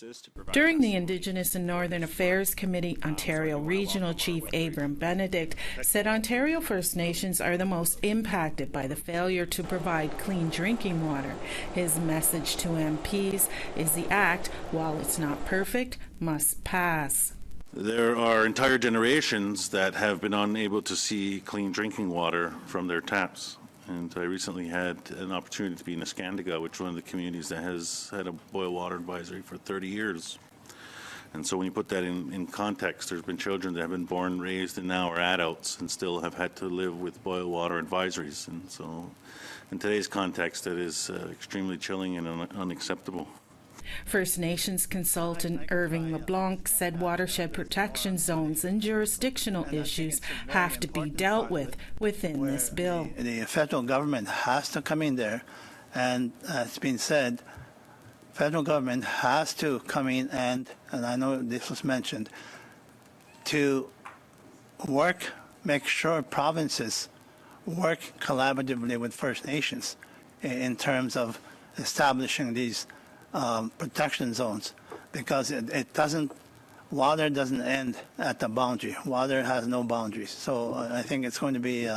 practices to provide. During the Indigenous and Northern Affairs Committee, Ontario Regional Chief Abram Benedict said Ontario First Nations are the most impacted by the failure to provide clean drinking water. His message to MPs is the Act, while it's not perfect, must pass. There are entire generations that have been unable to see clean drinking water from their taps. And I recently had an opportunity to be in Escandaga, which is one of the communities that has had a boil water advisory for 30 years. And so when you put that in context, there's been children that have been born, raised, and now are adults and still have had to live with boil water advisories. And so in today's context, that is extremely chilling and unacceptable. First Nations consultant Irving LeBlanc said watershed protection zones and jurisdictional issues have to be dealt with within this bill. The federal government has to come in there, and it's been said, federal government has to come in and I know this was mentioned, to work, make sure provinces work collaboratively with First Nations in terms of establishing these protection zones, because water doesn't end at the boundary. Water has no boundaries. So I think it's going to be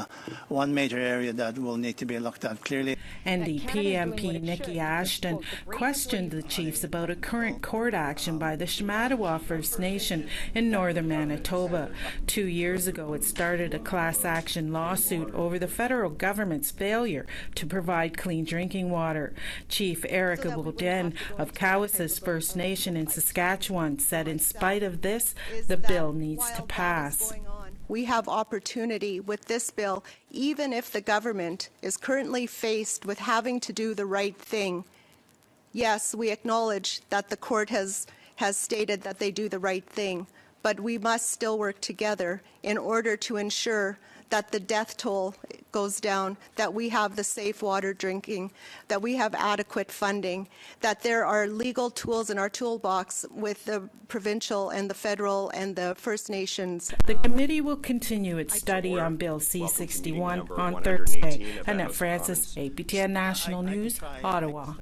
one major area that will need to be looked at clearly. NDP MP Nikki Ashton questioned the chiefs about a current court action by the Shwa First Nation in northern Manitoba. 2 years ago, it started a class action lawsuit over the federal government's failure to provide clean drinking water. Chief Erica Boudin of Cowessess First Nation in Saskatchewan said in spite of this, the bill needs to pass. We have opportunity with this bill, even if the government is currently faced with having to do the right thing. Yes, we acknowledge that the court has stated that they do the right thing, but we must still work together in order to ensure that the death toll goes down, that we have the safe water drinking, that we have adequate funding, that there are legal tools in our toolbox with the provincial and the federal and the First Nations. The committee will continue its study on Bill C-61 on Thursday. Annette Francis, APTN National News, Ottawa.